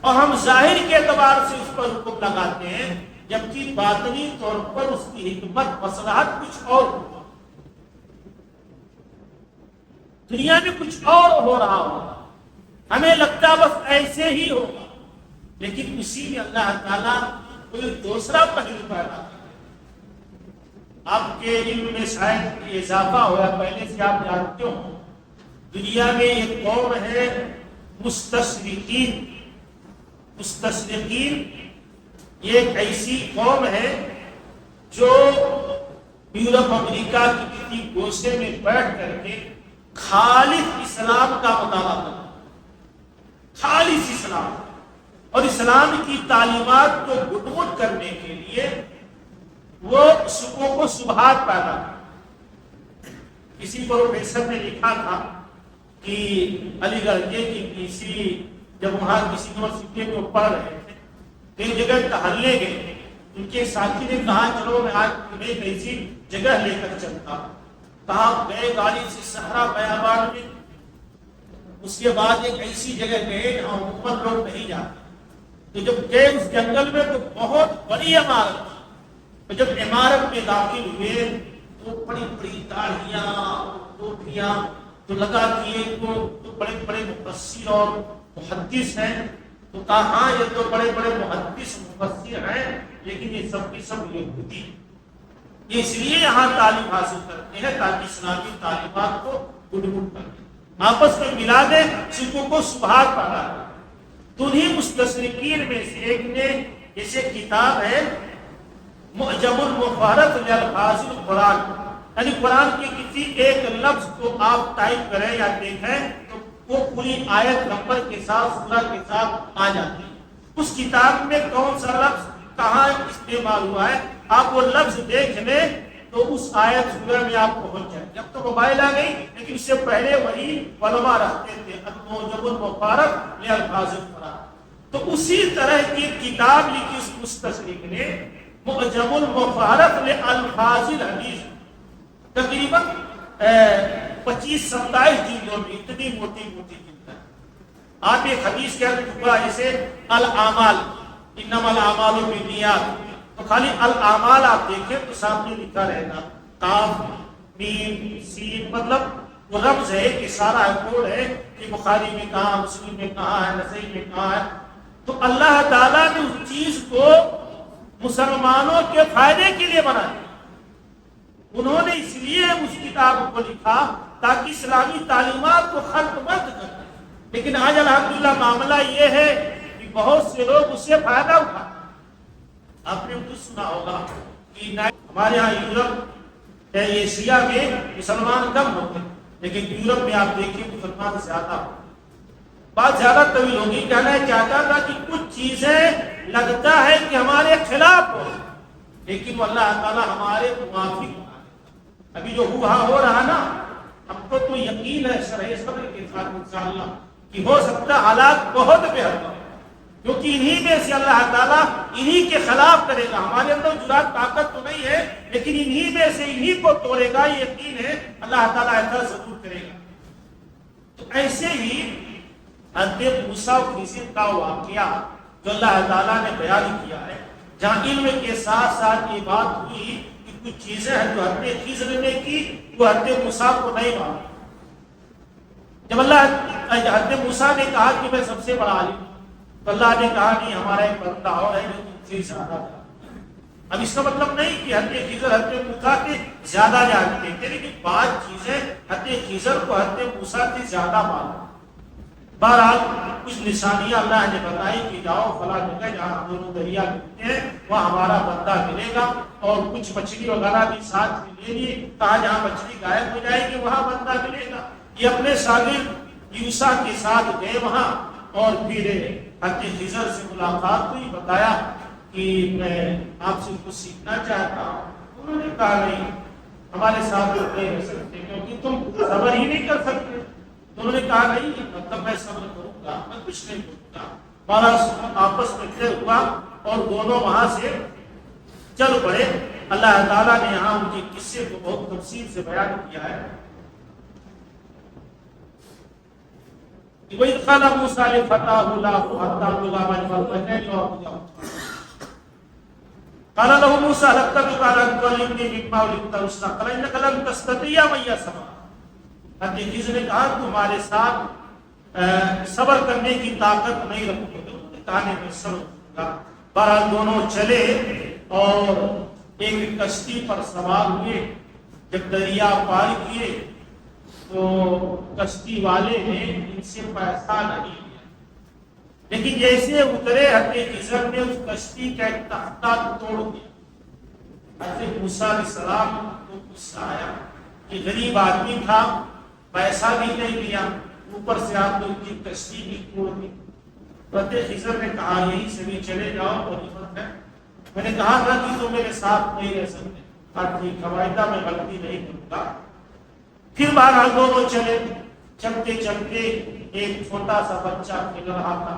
اور ہم ظاہر کے اعتبار سے اس پر حکم لگاتے ہیں، جبکہ باطنی طور پر اس کی حکمت مصلحت کچھ اور ہوگا، دنیا میں کچھ اور ہو رہا ہوگا، ہمیں لگتا بس ایسے ہی ہوگا، لیکن اسی میں اللہ تعالیٰ کوئی دوسرا پہلو پیدا کرتا ہے۔ آپ کے علم میں شاید اضافہ ہوا، پہلے سے آپ جانتے ہو دنیا میں ایک قوم ہے مستشرقین۔ یہ ایک ایسی قوم ہے جو یورپ امریکہ کی کسی گوشے میں بیٹھ کر کے خالص اسلام کا مطالعہ کرتا ہے، خالص اسلام، اور اسلام کی تعلیمات کو گڈ کرنے کے لیے وہ شبہوں کو شبہات پیدا کرتا۔ کسی پروفیسر نے لکھا تھا کہ علی گڑھ کے کسی جب وہاں کسی یونیورسٹی میں پڑھ رہے تھے، ایک جگہ ٹہلنے گئے، ان کے ساتھی نے کہا چلو میں آج تمہیں ایک ایسی جگہ لے کر چلتا ہوں۔ کہاں گئے؟ گاڑی سے صحرا بیابان میں، اس کے بعد ایک ایسی جگہ گئے جہاں عموماً لوگ نہیں جاتے، تو جب گئے اس جنگل میں تو بہت بڑی عمارت، تو جب عمارت میں داخل ہوئے تو بڑی بڑی داڑھیاں، ٹوپیاں، تو لگا کہ یہ تو بڑے بڑے مفسر اور محدث ہیں، تو کہا ہاں یہ تو بڑے بڑے محدث مفسر ہیں، لیکن یہ سب کی سب یہودی، یہ اس لیے یہاں تعلیم حاصل کرتے ہیں تاکہ اسلامی تعلیمات کو گڈ کریں، آپس میں ملا دیں، شبہوں کو شبہات پیدا کریں۔ تو انہیں مستشرقین میں سے ایک نے، جیسے کتاب ہے معجم المفارق لالفاظ القرآن، یعنی قرآن کے کسی ایک لفظ کو آپ ٹائپ کریں یا دیکھیں تو وہ پوری آیت نمبر کے ساتھ سورہ کے ساتھ آ جاتی ہے، اس کتاب میں کون سا لفظ کہاں استعمال ہوا ہے آپ وہ لفظ دیکھ لیں تو اس آیت سورہ میں آپ پہنچ جائیں۔ جب تو موبائل آ گئی، لیکن اس سے پہلے وہی علماء رہتے تھے، المعجم المفارق لالفاظ القرآن۔ تو اسی طرح کی کتاب لکھی اس مستشرق نے، معجم المفارق لالفاظ الحدیث، تقریباً 25-27 جلدوں میں، اتنی موٹی جلد ہے۔ آپ ایک حدیث کا ٹکڑا جیسے الاعمال انما الاعمال بالنیات، تو خالی الاعمال آپ دیکھیں تو سامنے لکھا رہے گا قاف میم سین، مطلب وہ رمز ہے کہ سارا کوڈ ہے کہ بخاری میں کہاں، مسلم میں کہاں ہے، نسائی میں کہاں ہے۔ تو اللہ تعالیٰ نے اس چیز کو مسلمانوں کے فائدے کے لیے بنایا، انہوں نے اس لیے اس کتاب کو لکھا تاکہ اسلامی تعلیمات کو خلق مند کر دیں، لیکن آج الحمدللہ معاملہ یہ ہے کہ بہت سے لوگ اس سے فائدہ اٹھا۔ آپ نے کچھ سنا ہوگا کہ ہمارے یہاں یورپ ایشیا میں مسلمان کم ہوتے ہیں، لیکن یورپ میں آپ دیکھیں مسلمان زیادہ ہوتے ہیں۔ بات زیادہ طویل ہوگی، کہنا چاہتا تھا کہ کچھ چیزیں لگتا ہے کہ ہمارے خلاف ہو، لیکن وہ اللہ تعالیٰ ہمارے موافق۔ ابھی جو ہوا ہو رہا نا، ہم کو تو یقین ہے شرح صبر کے ساتھ انشاءاللہ کہ ہو سکتا حالات بہت بہتر ہے، کیونکہ انہی میں سے اللہ تعالیٰ انہی کے خلاف کرے گا۔ ہمارے اندر جرات طاقت تو نہیں ہے، لیکن انہی میں سے انہی کو توڑے گا، یہ یقین ہے اللہ تعالیٰ ایسا ضرور کرے گا۔ تو ایسے ہی حضرت موسیٰ و خضر کا واقعہ جو اللہ تعالیٰ نے بیان کیا ہے، جہاں علم کے ساتھ ساتھ یہ بات ہوئی کہ کچھ چیزیں ہیں جو حضرت خضر نے کی وہ حضرت موسیٰ کو نہیں مانا۔ جب حضرت موسیٰ نے کہا کہ میں سب سے بڑا عالم ہوں، تو اللہ نے کہا کہ ہمارا ایک بندہ اور ہے جو تم سے زیادہ جانتا ہے۔ اب اس کا مطلب نہیں کہ حضرت خضر حضرت موسیٰ سے زیادہ جانتے تھے، لیکن بعض چیزیں حضرت خضر کو حضرت موسیٰ سے زیادہ معلوم۔ بہرحال کچھ نشانیاں اللہ نے بتائی کہ جاؤ فلاں جگہ جہاں ہم دونوں دریا ملتے ہیں وہاں ہمارا بندہ ملے گا، اور کچھ مچھلی وغیرہ بھی ساتھ میں لے لیے، کہا جہاں مچھلی غائب ہو جائے گی وہاں بندہ ملے گا۔ یہ اپنے شاگرد یوشع کے ساتھ گئے وہاں، اور پھر حضرت خضر سے ملاقات ہوئی، بتایا کہ میں آپ سے کچھ سیکھنا چاہتا ہوں۔ انہوں نے کہا نہیں، ہمارے ساتھ نہیں رہ سکتے کیونکہ تم صبر ہی نہیں کر سکتے۔ تو انہوں نے کہا نہیں، مطلب میں صبر کروں گا، میں کچھ نہیں کروں گا، اور آپس میں طے ہوا اور دونوں وہاں سے چل پڑے۔ اللہ تعالیٰ نے یہاں ان کے قصے کو بہت تفصیل سے بیان کیا ہے۔ وَإِذْ قَالَ مُوسَىٰ لِفَتَاهُ لَا أَبْرَحُ حَتَّىٰ أَبْلُغَ مَجْمَعَ الْبَحْرَيْنِ أَوْ أَمْضِيَ قَالَ لَهُ مُوسَىٰ هَلْ أَتَّبِعُكَ عَلَىٰ أَن تُعَلِّمَنِي مِمَّا عُلِّمْتَ رُشْدًا قَالَ إِنَّكَ لَن تَسْتَطِيعَ مَعِيَ صَبْرًا۔ حضرت خضر نے کہا تمہارے ساتھ صبر کرنے کی طاقت نہیں رکھوں گا، کہانی میں صبر کروں گا۔ بہرحال دونوں چلے اور ایک کشتی پر سوار ہوئے۔ جب دریا پار کیے تو کشتی والے نے ان سے پیسہ نہیں لیا، لیکن جیسے اترے حضرت خضر نے اس کشتی کا ایک تختہ توڑ دیا۔ حضرت موسیٰ علیہ السلام کو غصہ آیا کہ غریب آدمی تھا، پیسہ بھی نہیں لیا، اوپر سے آپ نے ان کی کشتی بھی توڑ دی۔ حضرت خضر نے کہا یہیں سے بھی چلے جاؤ اور ہمت ہے، میں نے کہا تھا کہ تم میرے ساتھ نہیں رہ سکتے، ہر ٹھیک آئندہ میں غلطی نہیں کروں گا۔ پھر بہرحال دونوں چلے، چلتے چلتے ایک چھوٹا سا بچہ کھیل رہا تھا،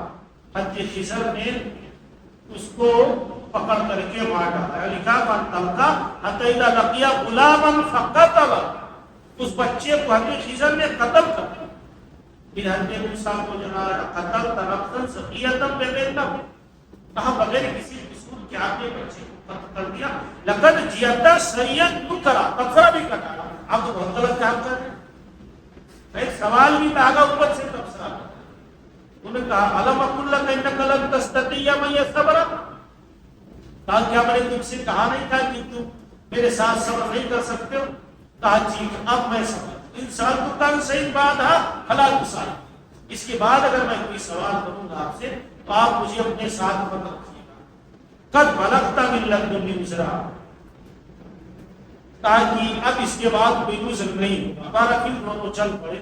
حضرت خضر نے اس کو پکڑ کر کے مار ڈالا۔ لکھا فَانْطَلَقَا حَتَّىٰ إِذَا لَقِيَا غُلَامًا فَقَتَلَهُ، اس بچے کو حضرت خضر نے قتل کر دیا۔ پھر حضرت موسیٰ کو جناب قتلت نفسا زکیۃ بغیر نفس، کہا بغیر کسی قصور کے آپ نے بچے کو قتل کر دیا۔ لقد جئت شیئا نکرا، تبصرہ بھی کر ڈالا، آپ تو بہت غلط کام کر رہے ہیں، ایک سوال بھی لاگا اوپر سے تبصرہ۔ انہوں نے کہا الم اقل لک انک لن تستطیع معی صبرا، کہا کیا میں نے تم سے کہا نہیں تھا کہ تم میرے ساتھ صبر نہیں کر سکتے ہو؟ کہا ٹھیک اب میں سمجھ، انسان کو کان صحیح بات ہے فلا تسأل، اس کے بعد اگر میں کوئی سوال کروں گا آپ سے تو آپ مجھے اپنے ساتھ مت رکھیے گا۔ قد بلغت من لدنی عذرا، کہا کہ اب اس کے بعد کوئی عذر نہیں ہوگا۔ بارہ پھر دونوں چل پڑے،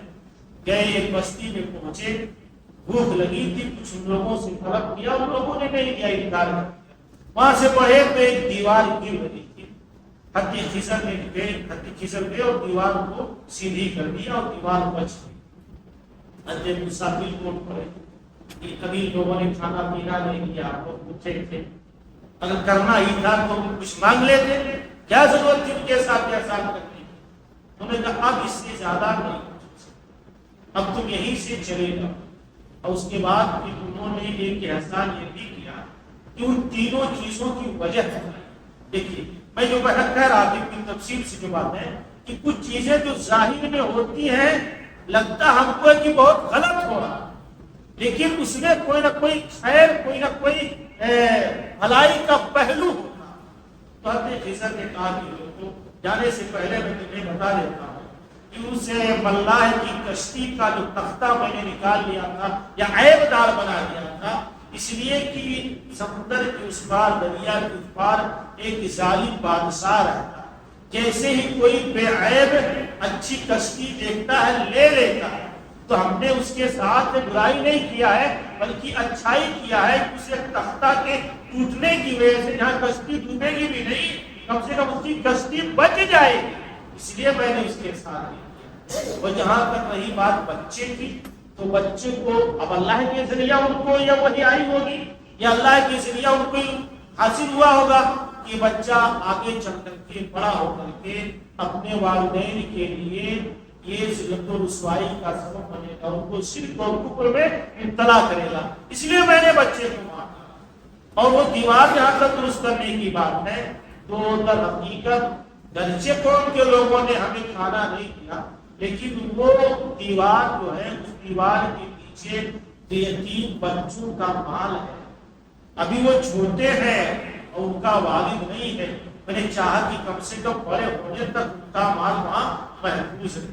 گئے ایک بستی میں پہنچے، بھوک لگی تھی، کچھ ان لوگوں سے طلب کیا، ان لوگوں نے نہیں دیا، انکار کر دیا۔ وہاں سے پڑھے تو ایک دیوار گر رہی تھی، حضرت خضر گئے اور دیوار کو سیدھی کر دیا اور دیوار بچ گئی۔ حضرت موسیٰ بالکل پڑے کہ کبھی لوگوں نے کھانا پینا نہیں کیا، وہ بھوکے تھے، اگر کرنا ہی تھا تو کچھ مانگ لیتے، کیا ضرورت تھی ان کے ساتھ احسان کرنے کی؟ انہوں نے کہا اب اس سے زیادہ نہیں، اب تم یہیں سے چلے جاؤ۔ اور اس کے بعد پھر انہوں نے ایک احسان یہ بھی کیا کہ ان تینوں چیزوں کی وجہ ہے، دیکھیے میں جو بحث کہہ رہا تھا کہ تفصیل سے جو بات ہے کہ کچھ چیزیں جو ظاہر میں ہوتی ہیں لگتا ہم کو کہ بہت غلط ہو رہا، لیکن اس میں کوئی نہ کوئی خیر، کوئی نہ کوئی بھلائی کا پہلو ہوتا۔ تو حضرت خضر نے کہا کہ لوگوں جانے سے پہلے میں تمہیں بتا دیتا ہوں کہ اسے ملاح کی کشتی کا جو تختہ میں نے نکال لیا تھا یا عیب دار بنا دیا تھا، اس لیے کہ سمندر کے اس پار، دریا کے اس پار ایک ظالم بادشاہ رہتا، جیسے ہی کوئی بے عیب اچھی کشتی دیکھتا ہے لے لیتا ہے، تو ہم نے اس کے ساتھ برائی نہیں کیا ہے بلکہ اچھائی کیا ہے، اسے تختہ کے ٹوٹنے کی وجہ سے جہاں کشتی ڈوبے گی بھی نہیں، کم سے کم اس کی کشتی بچ جائے گی، اس لیے میں نے اس کے ساتھ کیا۔ اور جہاں تک رہی بات بچے کی، تو بچے کو اب اللہ کے ذریعہ ان کو یا وحی آئی ہوگی یا اللہ کے ذریعہ ان کو حاصل ہوا ہوگا کہ بچہ آگے چل کر کے بڑا ہو کر کے اپنے والدین کے لیے یہ ذلت و رسوائی کا سبب بنے گا، ان کو شرک اور کفر میں ابتلا کرے گا، اس لیے میں نے بچے کو مارا۔ اور وہ دیوار جہاں تک درست کرنے کی بات ہے تو در حقیقت گرچہ قوم کے لوگوں نے ہمیں کھانا نہیں دیا، لیکن وہ دیوار جو ہے اس دیوار کے پیچھے یتیم بچوں کا مال ہے، ابھی وہ چھوٹے ہیں اور ان کا والد نہیں ہے، میں نے چاہا کہ کم سے کم بڑے ہونے تک ان کا مال وہاں محفوظ ہے۔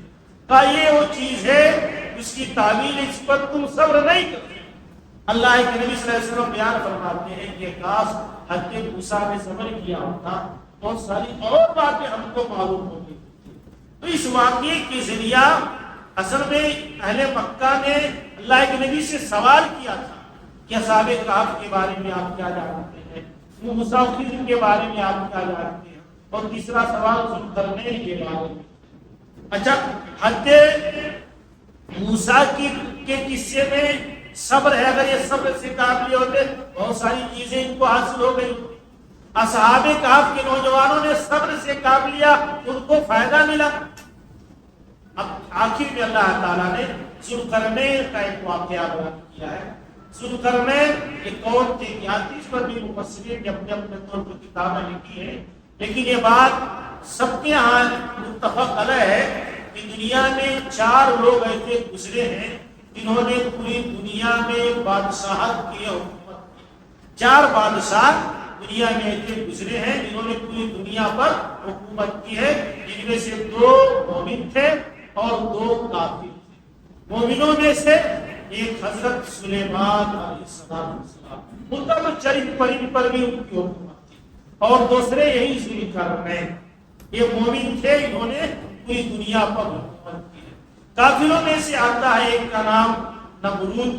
کہا یہ وہ چیز ہے جس کی تعمیل اس پر تم صبر نہیں کرتے۔ اللہ کے نبی صلی اللہ علیہ وسلم بیان فرماتے ہیں کہ کاش حضرت موسیٰ نے صبر کیا ہوتا بہت ساری اور باتیں ہم کو معلوم ہو گئی۔ تو اس واقعے کے ذریعہ اصل میں اہل مکہ نے اللہ کے نبی سے سوال کیا تھا کہ اصحاب کہف کے بارے میں آپ کیا جانتے ہیں، موسیٰ و خضر کے بارے میں آپ کیا جانتے ہیں، اور تیسرا سوال ذوالقرنین کے بارے میں۔ اچھا حضرت موسیٰ کے قصے میں صبر ہے، اگر یہ صبر سے کام لیے ہوتے بہت ساری چیزیں ان کو حاصل ہو گئی. اصحاب کہف کے نوجوانوں نے صبر سے کام لیا، ان کو فائدہ ملا. اب آخر میں اللہ تعالیٰ نے ذوالقرنین کا ایک واقعہ بیان کیا ہے. ذوالقرنین یہ کون تھے کیا تھی، اس پر بھی مفسرین نے اپنے اپنے طور پر کتابیں لکھی ہیں، لیکن یہ بات سب کے یہاں متفق علیہ ہے کہ دنیا میں 4 لوگ ایسے گزرے ہیں جنہوں نے پوری دنیا میں بادشاہت کی حکومت کی. 4 بادشاہ دنیا میں ایسے گزرے ہیں جنہوں نے پوری دنیا پر حکومت کی ہے، جن میں سے 2 مومن تھے اور 2 کافر تھے. مومنوں میں سے ایک حضرت سلیمان علیہ السلام، ان کا تو چرند پرند پر بھی ان کی حکومت تھی، اور دوسرے یہی ذوالقرنین، یہ مومن تھے، انہوں نے پوری دنیا پر حکومت کی ہے. کافروں میں سے آتا ہے ایک کا نام نمرود،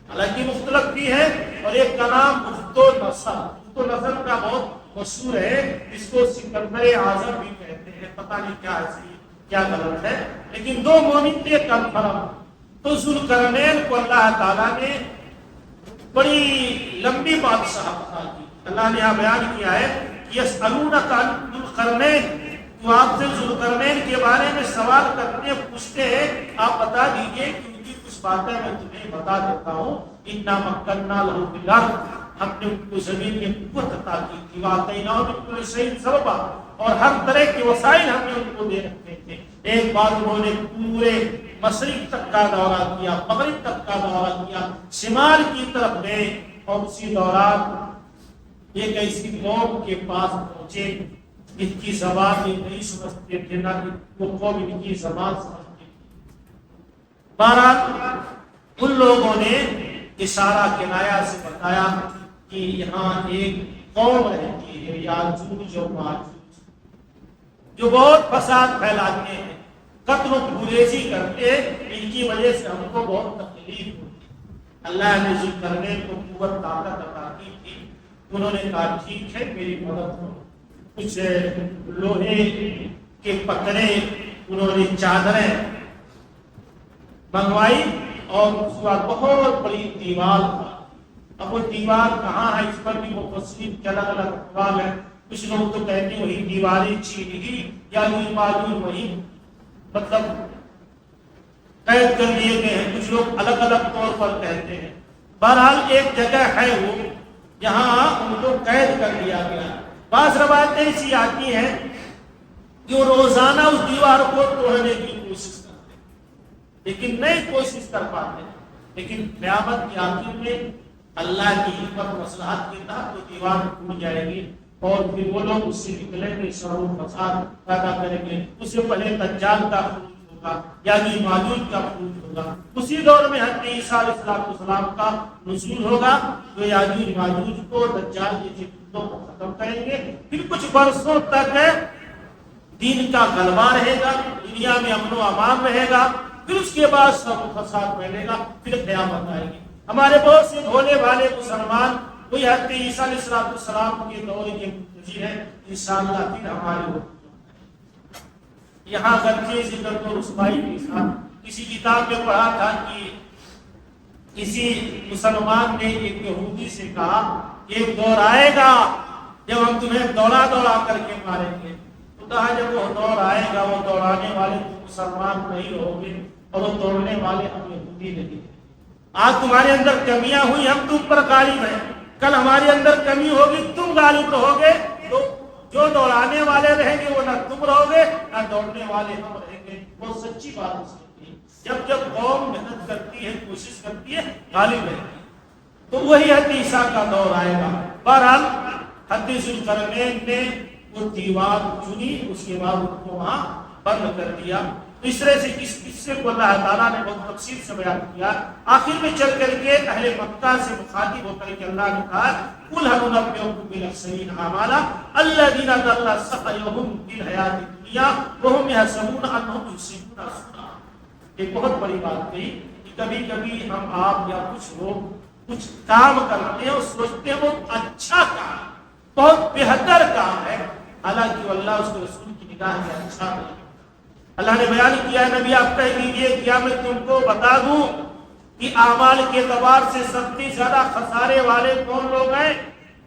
حالانکہ مختلف بھی ہے، اور ایک کا نام بختالنصر. بختالنصر کا بہت مشہور ہے، اس کو سکندر اعظم بھی کہتے ہیں، پتہ نہیں کیا ایسی کیا غلط ہے، لیکن 2 مومن تھے کنفرم. تو ذوالقرنین کو اللہ تعالیٰ نے بڑی لمبی بادشاہت عطا کی. اللہ نے یہاں بیان کیا ہے یسألونک عن ذوالقرنین، تو آپ سے ذوالقرنین کے بارے میں سوال کرتے پوچھتے ہیں، آپ بتا دیجئے کہ ان کی کچھ باتیں میں تمہیں بتا دیتا ہوں. انا مکننا لہ فی الارض، ہم نے ان کو زمین میں قوت عطا کی تھی. وآتیناہ من کل شیء سببا، اور ہر طرح کے وسائل ہم نے ان کو دے رکھے تھے. ایک بار انہوں نے پورے مشرق تک کا دورہ کیا، مغرب تک کا دورہ کیا، شمال کی طرف گئے، اور اسی دوران ایک ایسی قوم کے پاس پہنچے ان کی زبان یہ نہیں سمجھتے تھے، نہ وہ قوم ان کی زبان سمجھتے تھے. بہرحال ان لوگوں نے اشارہ کنایا سے بتایا کہ یہاں ایک قوم رہتی ہے یاجوج و ماجوج، جو بہت فساد پھیلاتے ہیں، قتل و خونریزی کرتے، ان کی وجہ سے ہم کو بہت تکلیف ہوتی. اللہ نے ذوالقرنین کو قوت طاقت عطا کی تھی. انہوں نے کہا ٹھیک ہے میری مدد کرو. کچھ لوہے کے پترے، انہوں نے چادریں منگوائی، اور اس کے بعد بہت بڑی دیوار تھا. اب وہ دیوار کہاں ہے، اس پر بھی مفسرین کے الگ الگ اقوال ہیں. کچھ لوگ تو کہتے ہیں وہی دیواریں چین گی، یا ماجوج وہی مطلب قید کر لیے گئے ہیں. کچھ لوگ الگ الگ طور پر کہتے ہیں. بہرحال ایک جگہ ہے وہ جہاں ان کو قید کر لیا گیا. بعض روایتیں ایسی آتی ہیں جو روزانہ اس دیوار کو توڑنے کی کوشش کرتے ہیں، لیکن نہیں کوشش کر پاتے. لیکن قیامت کے آخر میں اللہ کی حکمت مصلحت کے تحت وہ دیوار ٹوٹ جائے گی، اور پھر وہ لوگ اس سے نکلیں گے، شر و فساد پیدا کریں گے. اس سے پہلے دجال کا خروج ہوگا، یعنی ماجوج کا خروج ہوگا. اسی دور میں حضرت عیسیٰ علیہ السلام کا نزول ہوگا، جو یاجوج ماجوج کو دجال جیسے کو ختم کریں گے. پھر کچھ برسوں تک دین کا غلبہ رہے گا، دنیا میں امن و امان رہے گا. پھر اس کے بعد شر و فساد پھیلے گا، پھر قیامت آئے گی. ہمارے بہت سے بھولے والے مسلمان وہی حضرت عیسیٰ علیہ السلام کے دور کے منتظر ہیں. انشاءاللہ پھر ہمارے ہو. یہاں غلطی ذکر تو رسوائی کے ساتھ کسی کتاب میں پڑھا تھا کہ کسی مسلمان نے ایک یہودی سے کہا ایک دور آئے گا جب ہم تمہیں دوڑا دوڑا کر کے ماریں گے. تو کہا جب وہ دور آئے گا وہ دوڑانے والے تم مسلمان نہیں رہو گے، اور وہ دوڑنے والے ہم یہودی نہیں. آج تمہارے اندر کمیاں ہوئی، ہم تم پر غالب ہیں. کل ہمارے اندر کمی ہوگی، تم غالب رہو گے. تو جو دوڑانے والے رہیں گے وہ نہ تم رہو گے، نہ دوڑنے والے ہم رہیں گے. وہ سچی بات ہے. جب جب قوم محنت کرتی ہے، کوشش کرتی ہے، غالب رہتی ہے. تو وہی حضرت عیسیٰ کا دور آئے گا. بہرحال حضرت ذوالقرنین نے وہ دیوار چنی، اس کے بعد ان کو وہاں بند کر دیا. اس طرح سے اس قصے کو اللہ تعالیٰ نے بہت تفصیل سے بیان کیا. آخر میں چل کر کے اہل مکہ سے مخاطب ہو کر کے اللہ نے کہا قُلْ هَلْ نُنَبِّئُكُم بِالْأَخْسَرِينَ أَعْمَالًا الَّذِينَ ضَلَّ سَعْيُهُمْ فِي الْحَيَاةِ الدُّنْيَا وَهُمْ يَحْسَبُونَ أَنَّهُمْ يُحْسِنُونَ صُنْعًا. ایک بہت بڑی بات کہی کہ کبھی کبھی ہم آپ یا کچھ لوگ کچھ کام کرتے ہیں اور سوچتے ہیں وہ اچھا کام، بہت بہتر کام ہے، حالانکہ اللہ اس کے رسول کی نگاہ میں اچھا نہیں. اللہ نے بیان کیا ہے نبی آپ کہہ دیجیے کیا میں تم کو بتا دوں کہ اعمال کے اعتبار سے سب سے زیادہ خسارے والے کون لوگ ہیں؟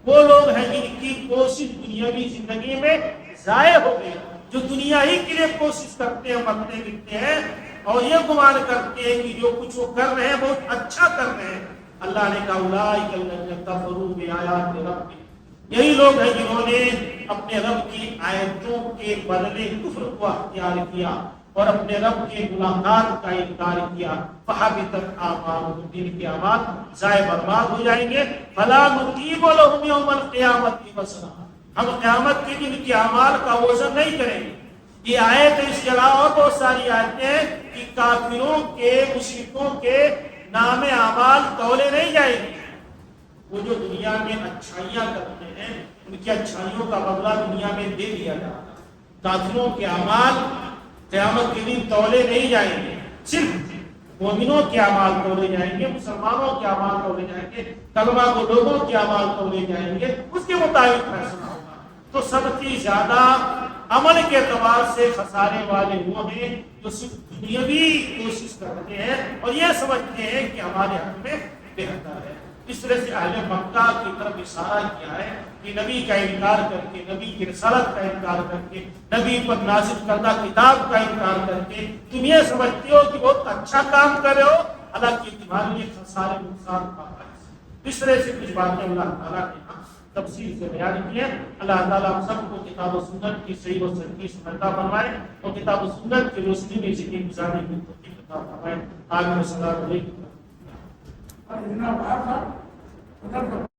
وہ لوگ ہیں جن کی کوشش دنیاوی زندگی میں ضائع ہو گئی، جو دنیا ہی کے لیے کوشش کرتے ہیں، مرتے مٹتے ہیں اور یہ گمان کرتے ہیں کہ جو کچھ وہ کر رہے ہیں بہت اچھا کر رہے ہیں۔ اللہ نے کہا اولئک الذین کفروا بآیات ربہم، یہی لوگ ہیں جنہوں نے اپنے رب کی آیتوں کے بدلے کفر کو اختیار کیا اور اپنے رب کے ملاقات کا انکار کیا۔ فحبطت اعمالهم، ان کے اعمال ضائع برباد ہو جائیں گے۔ فلا نقیم لهم یوم القیامۃ وزنا، ہم قیامت کے دن کے اعمال کا وزن نہیں کریں گے۔ یہ آیت اس کے علاوہ اور بہت ساری آیتیں ہیں کہ کافروں کے، مشرکوں کے نام اعمال تولے نہیں جائیں گے۔ وہ جو دنیا میں اچھائیاں کرتے ہیں ان کی اچھائیوں کا بدلہ دنیا میں دے دیا جاتا ہے۔ کافروں کے اعمال قیامت کے دن تولے نہیں جائیں گے، صرف مومنوں کے اعمال تولے جائیں گے، مسلمانوں کے اعمال تولے جائیں گے، کلمہ کو لوگوں کے اعمال تولے جائیں گے، اس کے مطابق فیصلہ ہوگا۔ تو سب سے زیادہ عمل کے اعتبار سے خسارے والے وہ ہیں جو صرف دنیاوی کوشش کرتے ہیں اور یہ سمجھتے ہیں کہ ہمارے حق میں بہتر ہے۔ اس طرح سے اہل مکہ کی طرف اشارہ کیا ہے کہ نبی کا انکار کر کے، نبی کی رسالت کا انکار کر کے، نبی پر نازل کردہ کتاب کا انکار کر کے تم یہ سمجھتے ہو کہ بہت اچھا کام کر رہے ہو، حالانکہ تمہارے لیے خسارے نقصان کا باعث ہے۔ اس طرح سے کچھ باتیں اللہ تعالیٰ نے تفصیل سے بیان کی ہے۔ اللہ تعالیٰ ہم سب کو کتاب و سنت کی صحیح و صحیح سمجھ عطا فرمائے اور کتاب و سنت کی روشنی میں زندگی گزارنے کی توفیق عطا فرمائے۔ آمین۔ السلام علیکم۔